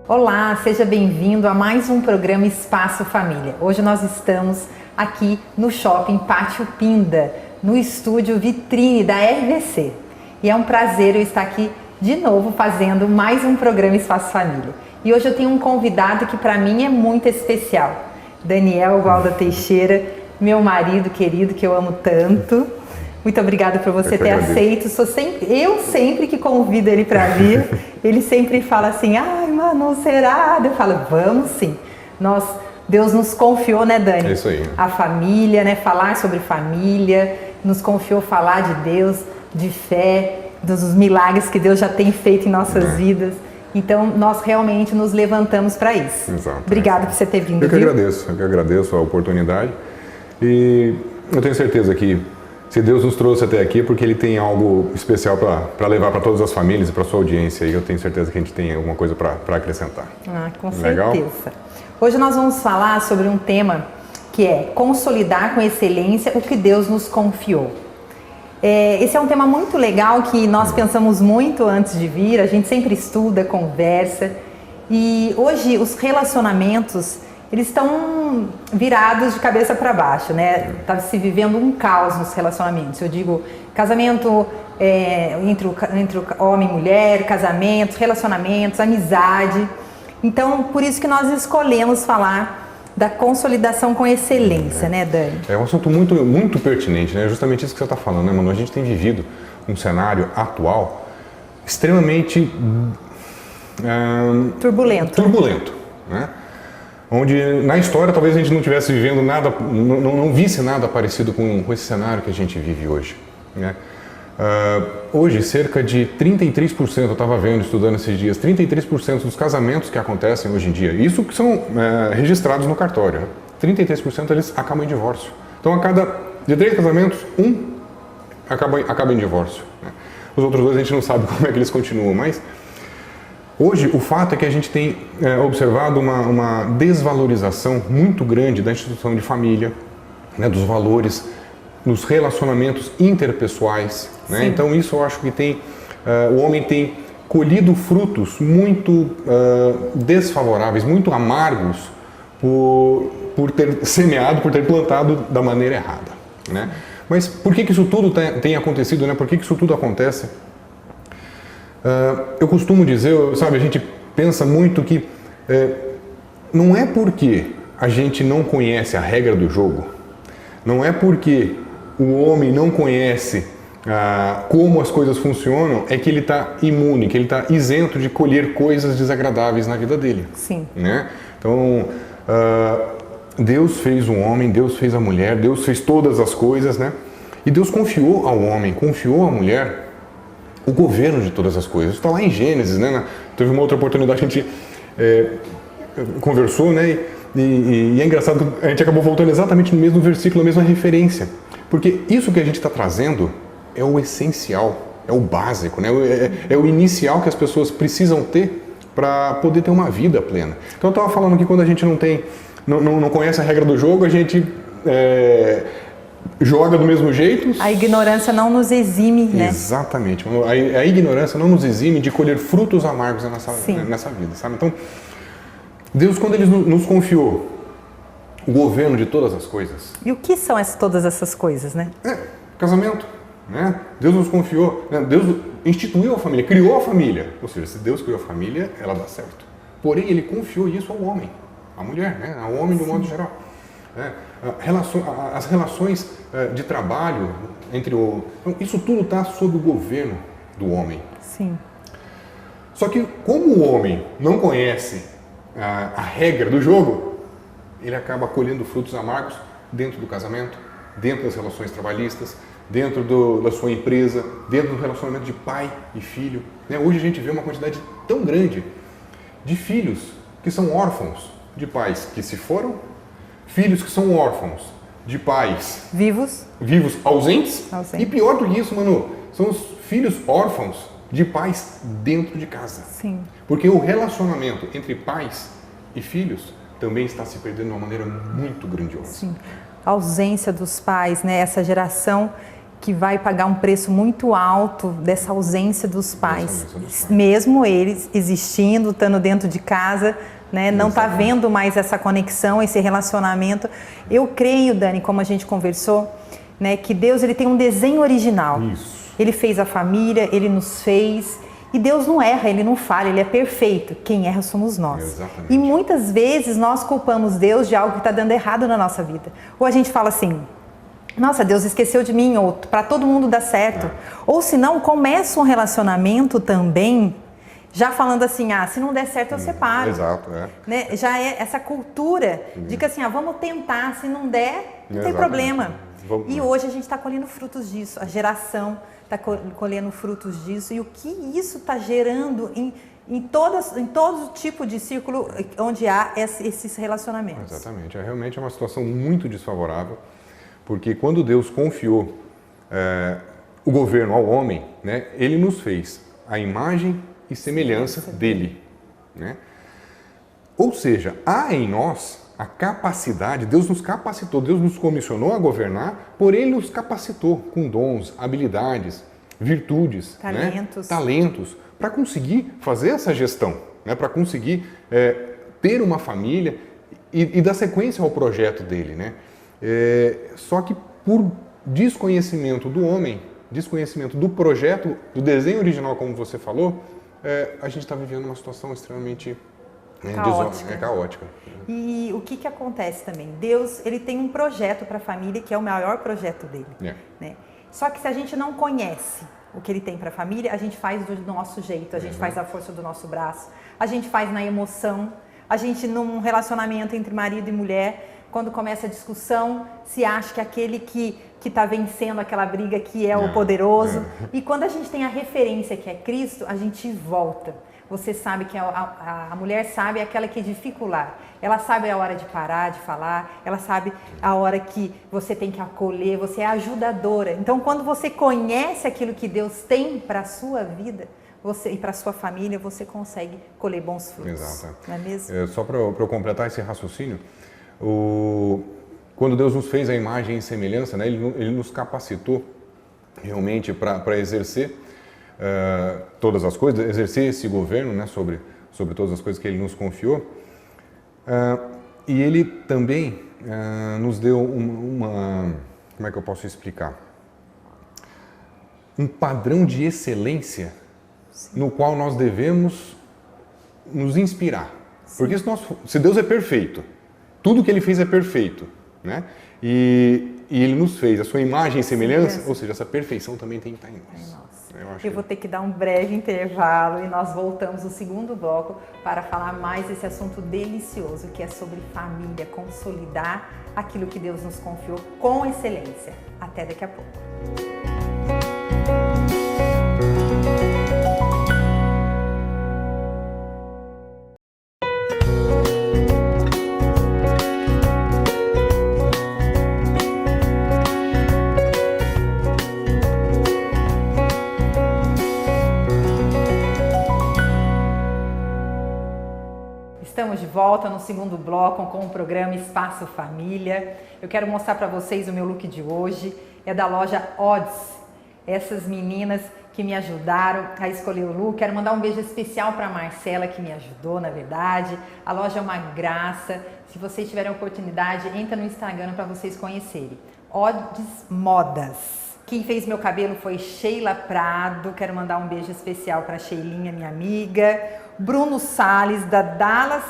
Olá, seja bem-vindo a mais um programa Espaço Família. Hoje nós estamos aqui no Shopping Pátio Pinda, no estúdio Vitrine da RVC. E é um prazer eu estar aqui de novo fazendo mais um programa Espaço Família. E hoje eu tenho um convidado que para mim é muito especial. Daniel Gualda Teixeira, meu marido querido que eu amo tanto. Muito obrigada por você ter aceito. Eu sempre que convido ele para vir, ele sempre fala assim, ai, Manu, será? Eu falo, vamos sim. Deus nos confiou, né, Dani? É isso aí. A família, né? Falar sobre família, nos confiou falar de Deus, de fé, dos milagres que Deus já tem feito em nossas vidas. Então, nós realmente nos levantamos para isso. Exato. Obrigada por você ter vindo. Eu que agradeço a oportunidade. E eu tenho certeza que se Deus nos trouxe até aqui, porque Ele tem algo especial para levar para todas as famílias e para a sua audiência. E eu tenho certeza que a gente tem alguma coisa para acrescentar. Com Legal? certeza. Hoje nós vamos falar sobre um tema que é consolidar com excelência o que Deus nos confiou. Esse é um tema muito legal que nós pensamos muito antes de vir, a gente sempre estuda, conversa. E hoje os relacionamentos, eles estão virados de cabeça para baixo, né? Está se vivendo um caos nos relacionamentos. Eu digo casamento entre o homem e mulher, casamentos, relacionamentos, amizade. Então, por isso que nós escolhemos falar da consolidação com excelência, né, Dani? É um assunto muito, muito pertinente, né? Justamente isso que você está falando, né, Manu? A gente tem vivido um cenário atual extremamente turbulento, né? Onde na história talvez a gente não estivesse vivendo nada, não visse nada parecido com esse cenário que a gente vive hoje, né? Hoje, cerca de 33%, eu estava estudando esses dias, 33% dos casamentos que acontecem hoje em dia, isso que são registrados no cartório, 33% eles acabam em divórcio. Então, de 3 casamentos, 1 acaba em divórcio, né? Os outros 2 a gente não sabe como é que eles continuam, mas hoje o fato é que a gente tem observado uma desvalorização muito grande da instituição de família, né, dos valores, nos relacionamentos interpessoais, né? Então isso eu acho que o homem tem colhido frutos muito desfavoráveis, muito amargos por ter semeado, por ter plantado da maneira errada, né? Mas por que isso tudo tem acontecido, né? Por que isso tudo acontece? Eu costumo dizer, sabe, a gente pensa muito que não é porque a gente não conhece a regra do jogo, não é porque o homem não conhece como as coisas funcionam, é que ele está imune, que ele está isento de colher coisas desagradáveis na vida dele. Sim. Né? Então, Deus fez o homem, Deus fez a mulher, Deus fez todas as coisas, né? E Deus confiou ao homem, confiou à mulher o governo de todas as coisas. Está lá em Gênesis, né? Teve uma outra oportunidade, a gente conversou, né? E é engraçado, a gente acabou voltando exatamente no mesmo versículo, a mesma referência. Porque isso que a gente está trazendo é o essencial, é o básico, né? É o inicial que as pessoas precisam ter para poder ter uma vida plena. Então eu estava falando que quando a gente não conhece a regra do jogo, a gente joga do mesmo jeito. A ignorância não nos exime, né? Exatamente. A ignorância não nos exime de colher frutos amargos nessa vida, sabe? Então, Deus, quando Ele nos confiou o governo de todas as coisas. E o que são todas essas coisas, né? Casamento, né? Deus nos confiou, né? Deus instituiu a família, criou a família. Ou seja, se Deus criou a família, ela dá certo. Porém, Ele confiou isso ao homem, à mulher, né? Ao homem do modo geral. As relações de trabalho então, isso tudo está sob o governo do homem. Sim. Só que como o homem não conhece a regra do jogo, ele acaba colhendo frutos amargos dentro do casamento, dentro das relações trabalhistas, dentro da sua empresa, dentro do relacionamento de pai e filho, né? Hoje a gente vê uma quantidade tão grande de filhos que são órfãos de pais que se foram, filhos que são órfãos de pais vivos ausentes, e pior do que isso, Manu, são os filhos órfãos de pais dentro de casa. Sim. Porque o relacionamento entre pais e filhos também está se perdendo de uma maneira muito grandiosa. Sim. A ausência dos pais, né? Essa geração que vai pagar um preço muito alto dessa ausência dos pais, mesmo eles existindo, estando dentro de casa, né? Não está vendo mais essa conexão, esse relacionamento. Eu creio, Dani, como a gente conversou, né, que Deus ele tem um desenho original. Isso. Ele fez a família, ele nos fez. E Deus não erra, ele não falha, ele é perfeito. Quem erra somos nós. Exatamente. E muitas vezes nós culpamos Deus de algo que está dando errado na nossa vida. Ou a gente fala assim: nossa, Deus esqueceu de mim, ou para todo mundo dar certo. Ou se não, começa um relacionamento também, já falando assim: ah, se não der certo eu separo. Exato, Né? Já é essa cultura de que assim, ah, vamos tentar, se não der, não tem problema. E hoje a gente está colhendo frutos disso, a geração está colhendo frutos disso, e o que isso está gerando em todo tipo de círculo onde há esses relacionamentos. Exatamente, realmente é uma situação muito desfavorável, porque quando Deus confiou o governo ao homem, né, ele nos fez a imagem e semelhança dele, né? Ou seja, há em nós a capacidade, Deus nos capacitou, Deus nos comissionou a governar, porém Ele nos capacitou com dons, habilidades, virtudes, talentos, para conseguir fazer essa gestão, né? Para conseguir ter uma família e dar sequência ao projeto dele, né? Só que por desconhecimento do homem, desconhecimento do projeto, do desenho original, como você falou, a gente está vivendo uma situação extremamente caótica. E o que acontece também? Deus, ele tem um projeto para a família que é o maior projeto dele. Né? Só que se a gente não conhece o que ele tem para a família, a gente faz do nosso jeito, a gente faz a força do nosso braço, a gente faz na emoção, a gente num relacionamento entre marido e mulher, quando começa a discussão, se acha que aquele que está vencendo aquela briga que é o poderoso. E quando a gente tem a referência que é Cristo, a gente volta. Você sabe que a mulher sabe aquela que edifica o lar. Ela sabe a hora de parar de falar, ela sabe a hora que você tem que acolher, você é ajudadora. Então, quando você conhece aquilo que Deus tem para a sua vida e para a sua família, você consegue colher bons frutos. Exato. Não é mesmo? Só para eu completar esse raciocínio, quando Deus nos fez a imagem e semelhança, né, ele nos capacitou realmente para exercer todas as coisas, exercer esse governo, né, sobre todas as coisas que Ele nos confiou. E Ele também nos deu como é que eu posso explicar? Um padrão de excelência no qual nós devemos nos inspirar. Porque se Deus é perfeito, tudo que Ele fez é perfeito, né? E Ele nos fez a sua imagem e semelhança, ou seja, essa perfeição também tem que estar em nós. Eu vou ter que dar um breve intervalo e nós voltamos no segundo bloco para falar mais desse assunto delicioso que é sobre família, consolidar aquilo que Deus nos confiou com excelência. Até daqui a pouco. Estamos de volta no segundo bloco com o programa Espaço Família. Eu quero mostrar para vocês o meu look de hoje. É da loja Odds. Essas meninas que me ajudaram a escolher o look. Quero mandar um beijo especial para a Marcela, que me ajudou, na verdade. A loja é uma graça. Se vocês tiverem oportunidade, entra no Instagram para vocês conhecerem. Odds Modas. Quem fez meu cabelo foi Sheila Prado. Quero mandar um beijo especial para a Sheilinha, minha amiga. Bruno Salles, da Dallas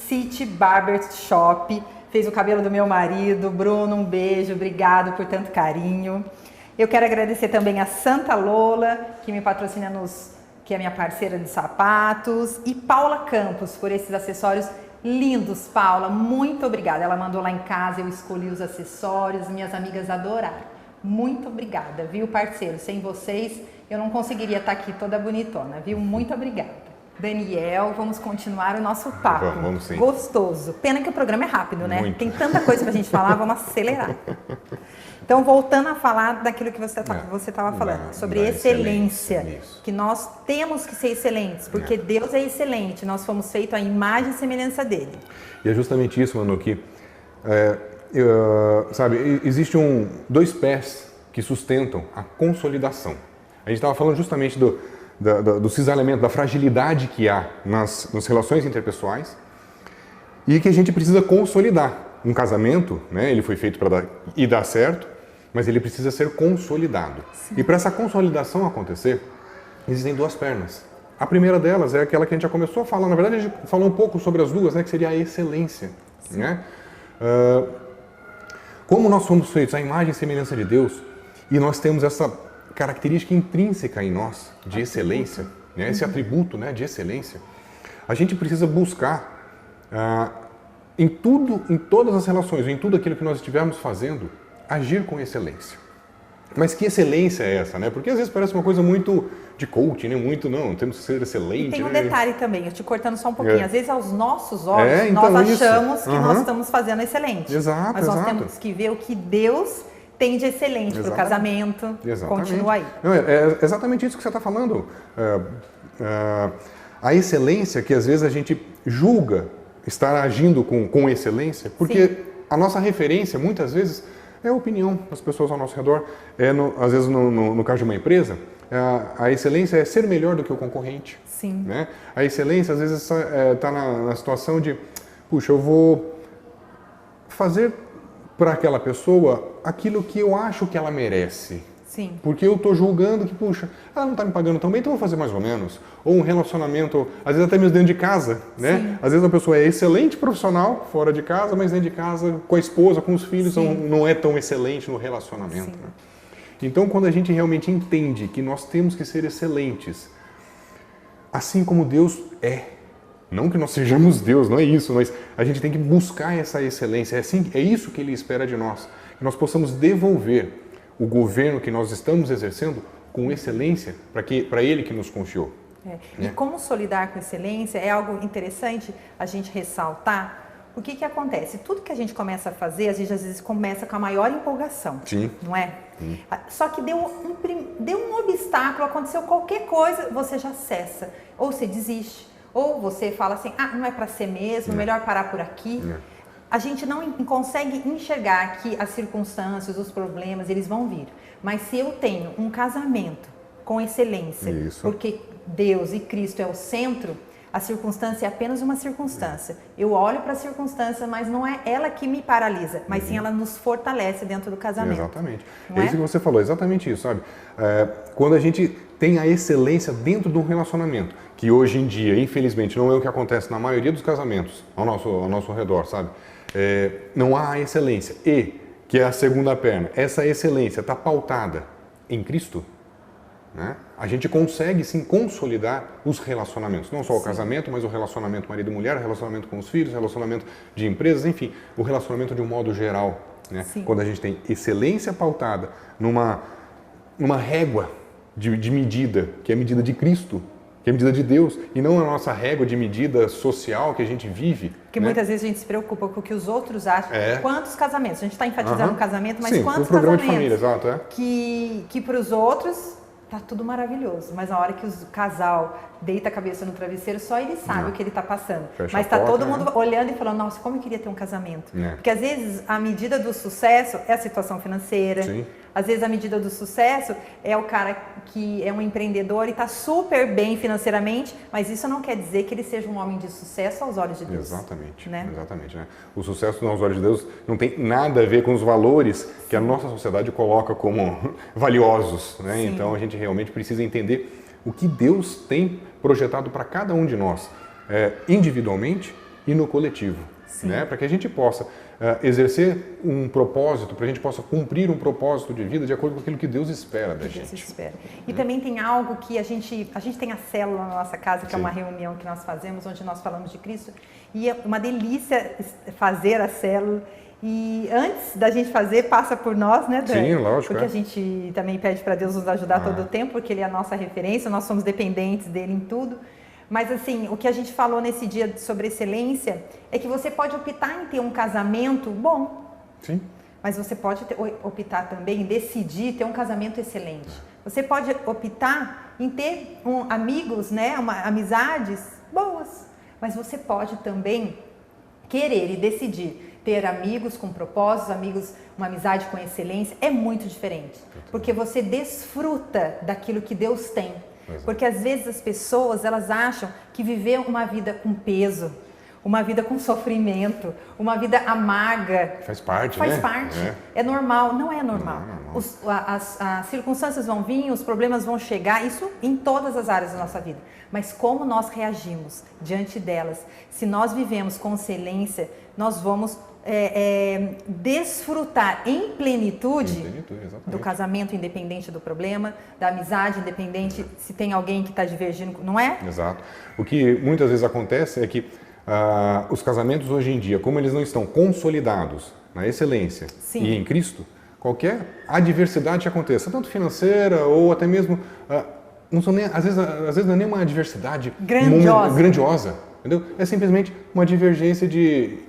City Barber Shop, fez o cabelo do meu marido. Bruno, um beijo, obrigado por tanto carinho. Eu quero agradecer também a Santa Lola, que me patrocina que é minha parceira de sapatos, e Paula Campos, por esses acessórios lindos. Paula, muito obrigada. Ela mandou lá em casa, eu escolhi os acessórios, minhas amigas adoraram. Muito obrigada, viu, parceiro? Sem vocês, eu não conseguiria estar aqui toda bonitona, viu? Muito obrigada. Daniel, vamos continuar o nosso papo. Vamos sim. Gostoso. Pena que o programa é rápido, né? Muito. Tem tanta coisa pra gente falar, vamos acelerar. Então, voltando a falar daquilo que você estava falando, sobre excelência, que nós temos que ser excelentes, porque Deus é excelente, nós fomos feitos à imagem e semelhança dele. E é justamente isso, Manu, que sabe, existe dois pés que sustentam a consolidação. A gente estava falando justamente do cisalhamento, da fragilidade que há nas relações interpessoais e que a gente precisa consolidar. Um casamento, né, ele foi feito para dar certo, mas ele precisa ser consolidado. Sim. E para essa consolidação acontecer, existem duas pernas. A primeira delas é aquela que a gente já começou a falar, na verdade a gente falou um pouco sobre as duas, né, que seria a excelência. Né? Como nós somos feitos à imagem e semelhança de Deus, e nós temos essa característica intrínseca em nós, de excelência, né, esse atributo, né, de excelência, a gente precisa buscar em todas as relações, em tudo aquilo que nós estivermos fazendo, agir com excelência. Mas que excelência é essa, né? Porque às vezes parece uma coisa muito de coaching, né? Muito, não, temos que ser excelente. E tem um né? detalhe também, eu te cortando só um pouquinho. Às vezes, aos nossos olhos, então, nós achamos que nós estamos fazendo excelente. Exato, mas nós temos que ver o que Deus tem de excelente para o casamento. Exatamente. Continua aí. Não, é exatamente isso que você está falando. A excelência que às vezes a gente julga estar agindo com excelência, porque Sim. a nossa referência, muitas vezes, é a opinião das pessoas ao nosso redor. Às vezes, no caso de uma empresa, a excelência é ser melhor do que o concorrente. Sim. Né? A excelência, às vezes, está na situação de, puxa, eu vou fazer para aquela pessoa aquilo que eu acho que ela merece. Sim. Porque eu estou julgando que, puxa, ela não está me pagando tão bem, então eu vou fazer mais ou menos. Ou um relacionamento, às vezes até mesmo dentro de casa, né? Sim. Às vezes a pessoa é excelente profissional fora de casa, mas dentro de casa, com a esposa, com os filhos, não é tão excelente no relacionamento. Né? Então, quando a gente realmente entende que nós temos que ser excelentes, assim como Deus é, não que nós sejamos Deus, não é isso, mas a gente tem que buscar essa excelência, é isso que Ele espera de nós, que nós possamos devolver o governo que nós estamos exercendo com excelência para Ele que nos confiou. Né? E como solidar com excelência é algo interessante a gente ressaltar. O que acontece? Tudo que a gente começa a fazer, a gente às vezes começa com a maior empolgação, Sim. não é? Sim. Só que deu um obstáculo, aconteceu qualquer coisa, você já cessa, ou você desiste, ou você fala assim, não é para ser mesmo, melhor parar por aqui. A gente não consegue enxergar que as circunstâncias, os problemas, eles vão vir. Mas se eu tenho um casamento com excelência, porque Deus e Cristo é o centro, a circunstância é apenas uma circunstância. Eu olho para a circunstância, mas não é ela que me paralisa, mas sim ela nos fortalece dentro do casamento. Exatamente. É isso que você falou, exatamente isso, sabe? Quando a gente tem a excelência dentro de um relacionamento, que hoje em dia, infelizmente, não é o que acontece na maioria dos casamentos ao nosso redor, sabe? Não há a excelência. E, que é a segunda perna, essa excelência está pautada em Cristo, né? A gente consegue sim consolidar os relacionamentos, não só o casamento, mas o relacionamento marido e mulher, o relacionamento com os filhos, o relacionamento de empresas, enfim, o relacionamento de um modo geral, né? Quando a gente tem excelência pautada numa régua de medida, que é a medida de Cristo, que é a medida de Deus, e não a nossa régua de medida social que a gente vive. Porque muitas vezes a gente se preocupa com o que os outros acham. Quantos casamentos? A gente está enfatizando o casamento, mas quantos programa casamentos de família, exato, que para os outros tá tudo maravilhoso, mas na hora que o casal deita a cabeça no travesseiro, só ele sabe o que ele está passando. Mas está todo mundo olhando e falando, nossa, como eu queria ter um casamento. Porque às vezes a medida do sucesso é a situação financeira. Sim. Às vezes a medida do sucesso é o cara que é um empreendedor e está super bem financeiramente, mas isso não quer dizer que ele seja um homem de sucesso aos olhos de Deus. Exatamente, né? Exatamente, né? O sucesso aos olhos de Deus não tem nada a ver com os valores que a nossa sociedade coloca como valiosos, né? Então a gente realmente precisa entender o que Deus tem projetado para cada um de nós, individualmente e no coletivo, né? Para que a gente possa exercer um propósito, para a gente possa cumprir um propósito de vida de acordo com aquilo que Deus espera da gente. Deus espera. E também tem algo que a gente tem a célula na nossa casa, que é uma reunião que nós fazemos, onde nós falamos de Cristo, e é uma delícia fazer a célula. E antes da gente fazer, passa por nós, né, Dani? Sim, lógico. Porque a gente também pede para Deus nos ajudar todo o tempo, porque Ele é a nossa referência, nós somos dependentes dEle em tudo. Mas assim, o que a gente falou nesse dia sobre excelência é que você pode optar em ter um casamento bom. Sim. Mas você pode optar também em decidir ter um casamento excelente. Você pode optar em ter amigos, né, amizades boas. Mas você pode também querer e decidir ter amigos com propósitos, amigos, uma amizade com excelência, é muito diferente. Porque você desfruta daquilo que Deus tem. Porque às vezes as pessoas, elas acham que viver uma vida com peso, uma vida com sofrimento, uma vida amarga... Faz parte, Faz né? parte. É normal. Não é normal. Não. As circunstâncias vão vir, os problemas vão chegar, isso em todas as áreas da nossa vida. Mas como nós reagimos diante delas? Se nós vivemos com excelência, nós vamos desfrutar em plenitude do casamento, independente do problema, da amizade, independente se tem alguém que está divergindo, não é? Exato. O que muitas vezes acontece é que os casamentos hoje em dia, como eles não estão consolidados na excelência Sim. e em Cristo, qualquer adversidade que aconteça, tanto financeira ou até mesmo, não são nem, às vezes não é nem uma adversidade grandiosa, entendeu? É simplesmente uma divergência de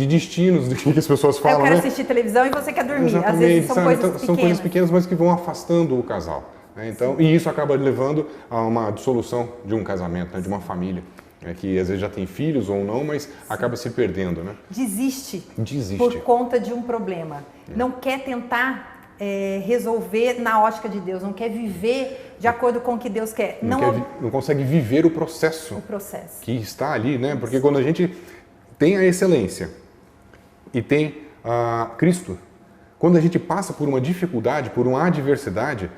destinos, do que as pessoas falam. Eu quero assistir televisão e você quer dormir. Exatamente, às vezes são coisas então, pequenas. são coisas pequenas, mas que vão afastando o casal. Né? Então, e isso acaba levando a uma dissolução de um casamento, né? De uma família. Que às vezes já tem filhos ou não, mas acaba se perdendo, né? Desiste por conta de um problema. Não quer tentar resolver na ótica de Deus, não quer viver de acordo com o que Deus quer. Não consegue viver o processo que está ali, né? Porque quando a gente tem a excelência e tem Cristo, quando a gente passa por uma dificuldade, por uma adversidade,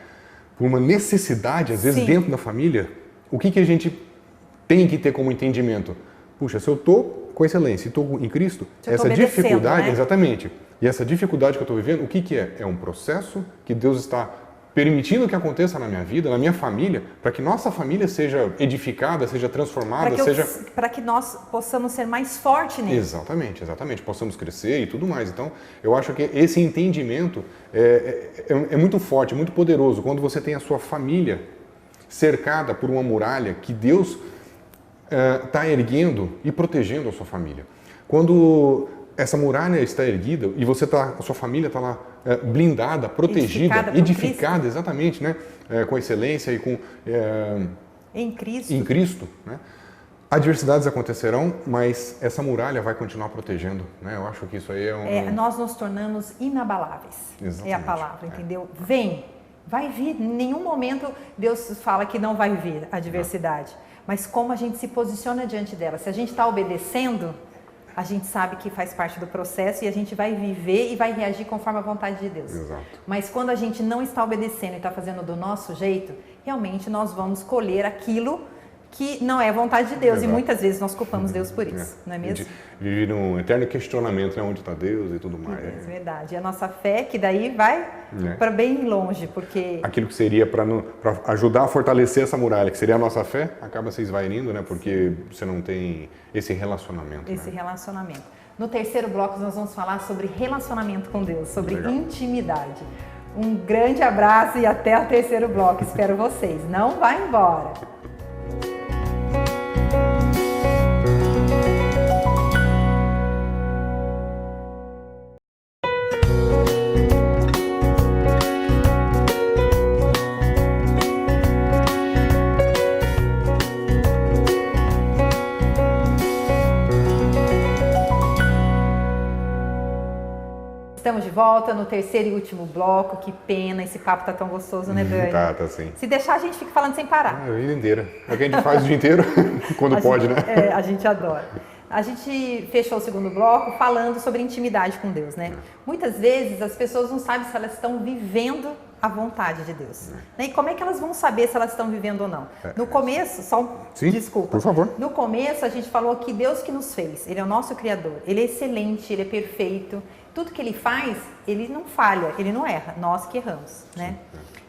por uma necessidade, às vezes Sim. dentro da família, o que a gente tem que ter como entendimento? Puxa, se eu estou com excelência e estou em Cristo, essa dificuldade, né? Exatamente, e essa dificuldade que eu estou vivendo, o que é? É um processo que Deus está permitindo que aconteça na minha vida, na minha família, para que nossa família seja edificada, seja transformada, para que nós possamos ser mais fortes nele. Exatamente, possamos crescer e tudo mais. Então, eu acho que esse entendimento é muito forte, muito poderoso, quando você tem a sua família cercada por uma muralha que Deus está erguendo e protegendo a sua família. Quando essa muralha está erguida e a sua família está lá blindada, protegida, edificada, exatamente, né? Com excelência e com em Cristo, né? Adversidades acontecerão, mas essa muralha vai continuar protegendo, né? Eu acho que isso aí nós nos tornamos inabaláveis. Exatamente. É a palavra, entendeu? Vai vir. Em nenhum momento Deus fala que não vai vir a adversidade. Mas como a gente se posiciona diante dela? Se a gente está obedecendo, a gente sabe que faz parte do processo e a gente vai viver e vai reagir conforme a vontade de Deus. Exato. Mas quando a gente não está obedecendo e está fazendo do nosso jeito, realmente nós vamos colher aquilo que não é a vontade de Deus. Exato. E muitas vezes nós culpamos Deus por isso, não é mesmo? A gente vive num eterno questionamento, né? Onde está Deus e tudo mais. É verdade. E a nossa fé que daí vai para bem longe, porque... Aquilo que seria para ajudar a fortalecer essa muralha, que seria a nossa fé, acaba se esvaindo, né? Porque você não tem esse relacionamento. Relacionamento. No terceiro bloco nós vamos falar sobre relacionamento com Deus, sobre intimidade. Um grande abraço e até o terceiro bloco. Espero vocês. Não vá embora. Estamos de volta no terceiro e último bloco. Que pena, esse papo tá tão gostoso, né, Dani? Tá sim. Se deixar, a gente fica falando sem parar. A vida inteira. É o que a gente faz o dia inteiro, quando pode, né? A gente adora. A gente fechou o segundo bloco falando sobre intimidade com Deus, né? Muitas vezes as pessoas não sabem se elas estão vivendo a vontade de Deus. E como é que elas vão saber se elas estão vivendo ou não? No começo, desculpa. Por favor. No começo a gente falou que Deus que nos fez, Ele é o nosso Criador, Ele é excelente, Ele é perfeito. Tudo que Ele faz, Ele não falha, Ele não erra, nós que erramos, né?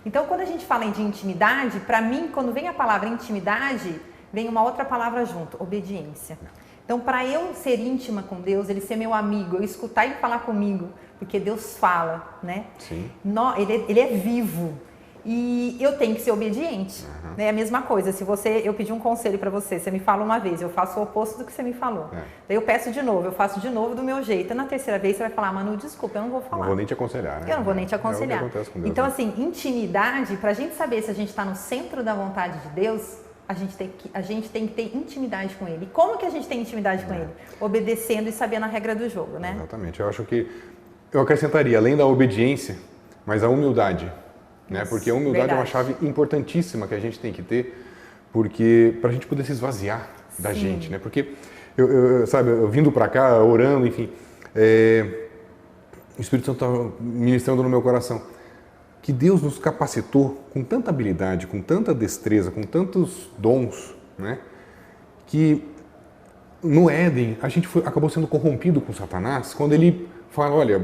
Então, quando a gente fala de intimidade, para mim, quando vem a palavra intimidade, vem uma outra palavra junto, obediência. Então, para eu ser íntima com Deus, Ele ser meu amigo, eu escutar Ele falar comigo, porque Deus fala, né? Sim. Ele é vivo e eu tenho que ser obediente. É a mesma coisa, se eu pedir um conselho para você, você me fala uma vez, eu faço o oposto do que você me falou. Daí eu peço de novo, eu faço de novo do meu jeito. E na terceira vez você vai falar, Manu, desculpa, eu não vou falar. Não vou nem te aconselhar, né? Eu não vou nem te aconselhar. É o que acontece com Deus, então, né? assim, intimidade, para a gente saber se a gente está no centro da vontade de Deus, a gente tem que ter intimidade com Ele. Como que a gente tem intimidade com Ele? Obedecendo e sabendo a regra do jogo, né? Exatamente. Eu acho que eu acrescentaria, além da obediência, mas a humildade, né? Porque a humildade é uma chave importantíssima que a gente tem que ter, porque para a gente poder se esvaziar da gente, né? Porque eu vindo para cá, orando, enfim, o Espírito Santo estava ministrando no meu coração que Deus nos capacitou com tanta habilidade, com tanta destreza, com tantos dons, né? Que no Éden a gente acabou sendo corrompido com Satanás quando ele fala, olha,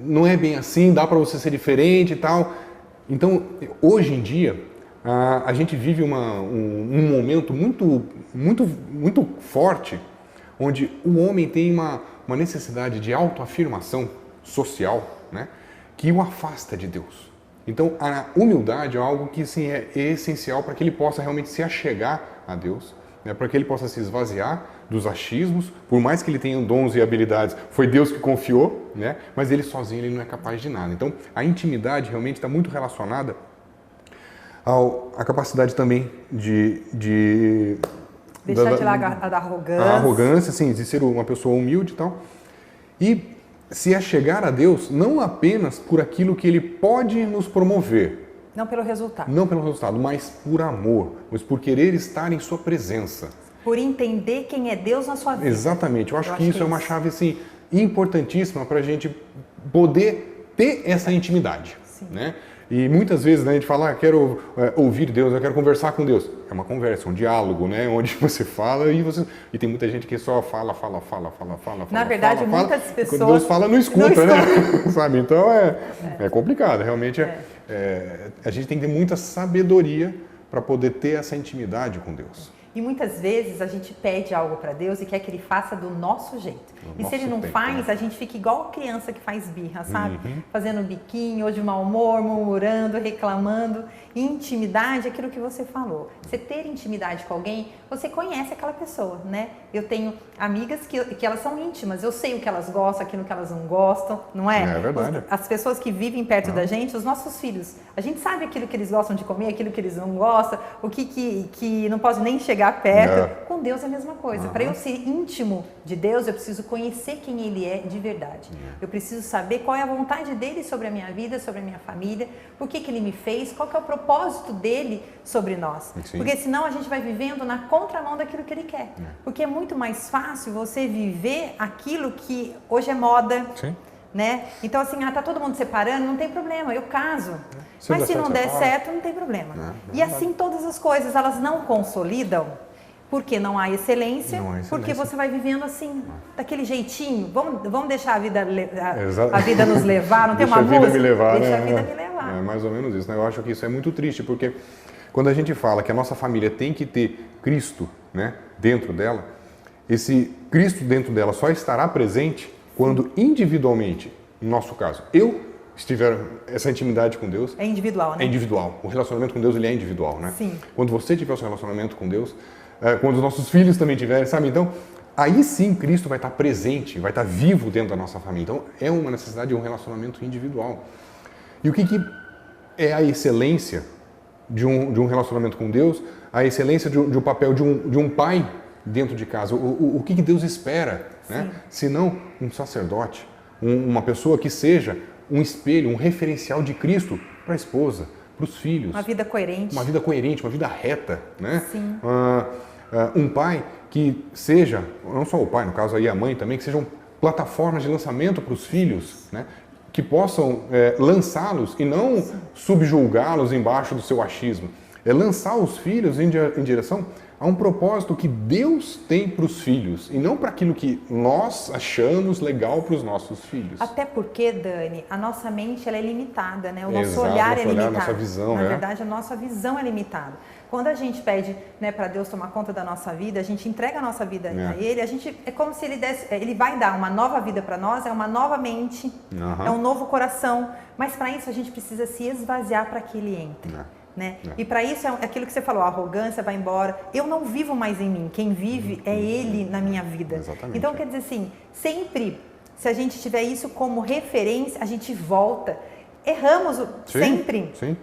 não é bem assim, dá para você ser diferente e tal. Então, hoje em dia, a gente vive um momento muito forte, onde o homem tem uma necessidade de autoafirmação social, né, que o afasta de Deus. Então, a humildade é algo que sim, é essencial para que ele possa realmente se achegar a Deus, né, para que ele possa se esvaziar dos achismos, por mais que ele tenha dons e habilidades, foi Deus que confiou, né, mas ele sozinho ele não é capaz de nada. Então, a intimidade realmente está muito relacionada à capacidade também de deixar de largar da arrogância. A arrogância, sim, de ser uma pessoa humilde e tal. E se achegar a Deus não apenas por aquilo que Ele pode nos promover. Não pelo resultado. Não pelo resultado, mas por amor, mas por querer estar em Sua presença. Por entender quem é Deus na sua vida. Exatamente. Eu acho que isso é uma chave assim, importantíssima para a gente poder ter essa intimidade. Sim. Né? E muitas vezes, né, a gente fala, quero ouvir Deus, eu quero conversar com Deus. É uma conversa, um diálogo, né, onde você fala e tem muita gente que só fala. Na verdade, muitas pessoas... Quando Deus fala, não escuta, né? Sabe? Então é complicado. Realmente a gente tem que ter muita sabedoria para poder ter essa intimidade com Deus. E muitas vezes a gente pede algo para Deus e quer que Ele faça do nosso jeito. E se Ele não faz, a gente fica igual criança que faz birra, sabe? Fazendo biquinho, ou de mau humor, murmurando, reclamando. E intimidade é aquilo que você falou. Você ter intimidade com alguém, você conhece aquela pessoa, né? Eu tenho amigas que elas são íntimas. Eu sei o que elas gostam, aquilo que elas não gostam, não é? É verdade. As pessoas que vivem perto da gente, os nossos filhos, a gente sabe aquilo que eles gostam de comer, aquilo que eles não gostam, o que não pode nem chegar perto. Com Deus é a mesma coisa. Para eu ser íntimo de Deus, eu preciso conhecer quem Ele é de verdade. Eu preciso saber qual é a vontade dEle sobre a minha vida, sobre a minha família, por que Ele me fez, qual que é o propósito dEle sobre nós. Sim. Porque senão a gente vai vivendo na contramão daquilo que Ele quer. Porque é muito mais fácil você viver aquilo que hoje é moda. Sim. Né? Então assim, tá todo mundo separando, não tem problema, eu caso. Mas se não der certo, não tem problema. E assim todas as coisas, elas não consolidam, porque não há excelência, porque você vai vivendo assim, daquele jeitinho. Vamos deixar a vida nos levar, não tem uma música? Deixa a vida me levar. É mais ou menos isso, né? Eu acho que isso é muito triste, porque quando a gente fala que a nossa família tem que ter Cristo, né, dentro dela, esse Cristo dentro dela só estará presente quando individualmente, no nosso caso, eu estiver essa intimidade com Deus... É individual, né? É individual. O relacionamento com Deus, ele é individual, né? Sim. Quando você tiver o seu relacionamento com Deus, quando os nossos filhos também tiverem, sabe? Então, aí sim Cristo vai estar presente, vai estar vivo dentro da nossa família. Então, é uma necessidade de um relacionamento individual. E o que é a excelência de um relacionamento com Deus? A excelência de um papel de um pai dentro de casa. O que Deus espera, né? Se não um sacerdote, uma pessoa que seja um espelho, um referencial de Cristo para a esposa, para os filhos. Uma vida coerente. Uma vida coerente, uma vida reta, né? Sim. Um pai que seja, não só o pai, no caso aí a mãe também, que sejam plataformas de lançamento para os filhos, né? Que possam lançá-los e não subjulgá-los embaixo do seu achismo. É lançar os filhos em direção a um propósito que Deus tem para os filhos e não para aquilo que nós achamos legal para os nossos filhos. Até porque, Dani, a nossa mente ela é limitada, né? O nosso olhar é limitado. A nossa visão, Na verdade, a nossa visão é limitada. Quando a gente pede, né, para Deus tomar conta da nossa vida, a gente entrega a nossa vida a Ele, é como se Ele vai dar uma nova vida para nós, é uma nova mente, é um novo coração, mas para isso a gente precisa se esvaziar para que Ele entre. Né? E para isso é aquilo que você falou, a arrogância vai embora, eu não vivo mais em mim, quem vive é Ele na minha vida. Exatamente. Então quer dizer assim, sempre se a gente tiver isso como referência, a gente volta, erramos sempre. Sim.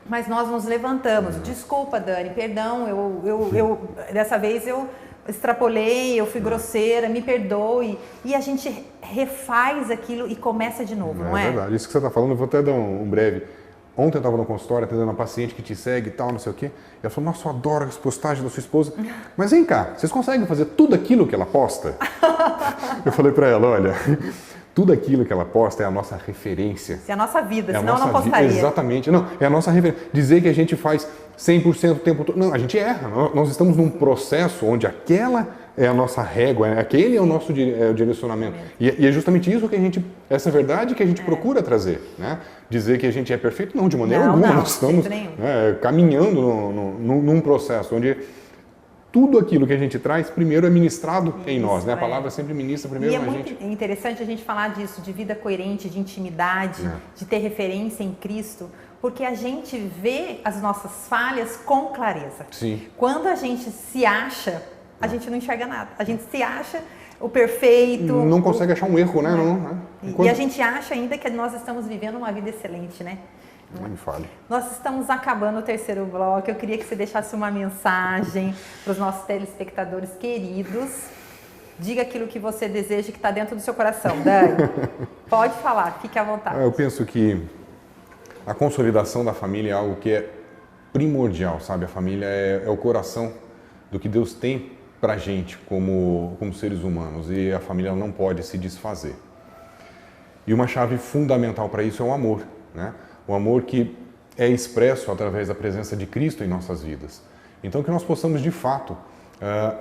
mas nós nos levantamos. Desculpa, Dani, perdão, eu dessa vez eu extrapolei, eu fui grosseira, me perdoe. E a gente refaz aquilo e começa de novo, não é? É verdade, isso que você está falando, eu vou até dar um breve. Ontem eu estava no consultório atendendo uma paciente que te segue e tal, não sei o quê. E ela falou, nossa, eu adoro as postagens da sua esposa. Mas vem cá, vocês conseguem fazer tudo aquilo que ela posta? Eu falei para ela, olha, tudo aquilo que ela posta é a nossa referência. É a nossa vida, É senão eu não postaria. Exatamente, não, é a nossa referência. Dizer que a gente faz 100% o tempo todo, não, a gente erra. Nós estamos num processo onde aquela é a nossa régua, aquele é o nosso direcionamento. E é justamente isso que a gente, essa verdade que a gente procura trazer, né? Dizer que a gente é perfeito, não, de maneira alguma. Nós estamos caminhando num processo onde tudo aquilo que a gente traz, primeiro é ministrado em nós, né? A palavra sempre ministra primeiro na gente. E é muito interessante a gente falar disso, de vida coerente, de intimidade, de ter referência em Cristo, porque a gente vê as nossas falhas com clareza. Sim. Quando a gente se acha, a gente não enxerga nada. A gente se acha o perfeito. Não consegue achar um erro, né? E a gente acha ainda que nós estamos vivendo uma vida excelente, né? Não me fale. Nós estamos acabando o terceiro bloco. Eu queria que você deixasse uma mensagem para os nossos telespectadores queridos. Diga aquilo que você deseja que está dentro do seu coração. Dani, pode falar, fique à vontade. Eu penso que a consolidação da família é algo que é primordial, sabe? A família é o coração do que Deus tem pra gente como seres humanos, e a família não pode se desfazer. E uma chave fundamental para isso é o amor, né? O amor que é expresso através da presença de Cristo em nossas vidas. Então que nós possamos de fato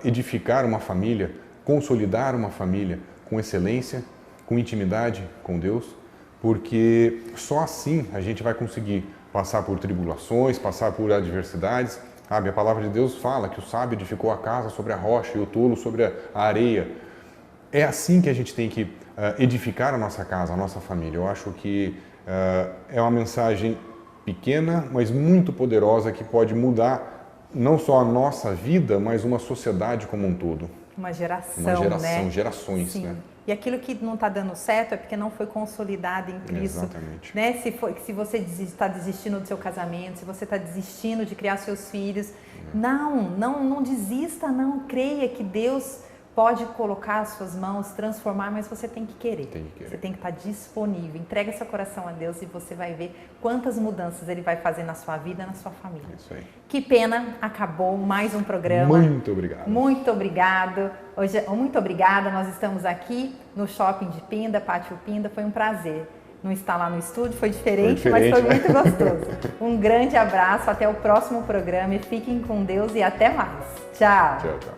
edificar uma família, consolidar uma família com excelência, com intimidade com Deus, porque só assim a gente vai conseguir passar por tribulações, passar por adversidades. Sabe, a palavra de Deus fala que o sábio edificou a casa sobre a rocha e o tolo sobre a areia. É assim que a gente tem que edificar a nossa casa, a nossa família. Eu acho que é uma mensagem pequena, mas muito poderosa, que pode mudar não só a nossa vida, mas uma sociedade como um todo. Uma geração, né? Gerações, sim. Né? E aquilo que não está dando certo é porque não foi consolidado em Cristo. Exatamente. Né? Se você está desistindo do seu casamento, se você está desistindo de criar seus filhos, não desista, não. Creia que Deus pode colocar as suas mãos, transformar, mas você tem que querer. Você tem que estar disponível. Entrega seu coração a Deus e você vai ver quantas mudanças Ele vai fazer na sua vida e na sua família. Isso aí. Que pena, acabou mais um programa. Muito obrigado. Muito obrigado. Muito obrigada. Nós estamos aqui no Shopping de Pinda, Pátio Pinda. Foi um prazer. Não estar lá no estúdio, foi diferente, mas foi muito gostoso. Um grande abraço, até o próximo programa e fiquem com Deus e até mais. Tchau. Tchau, tchau.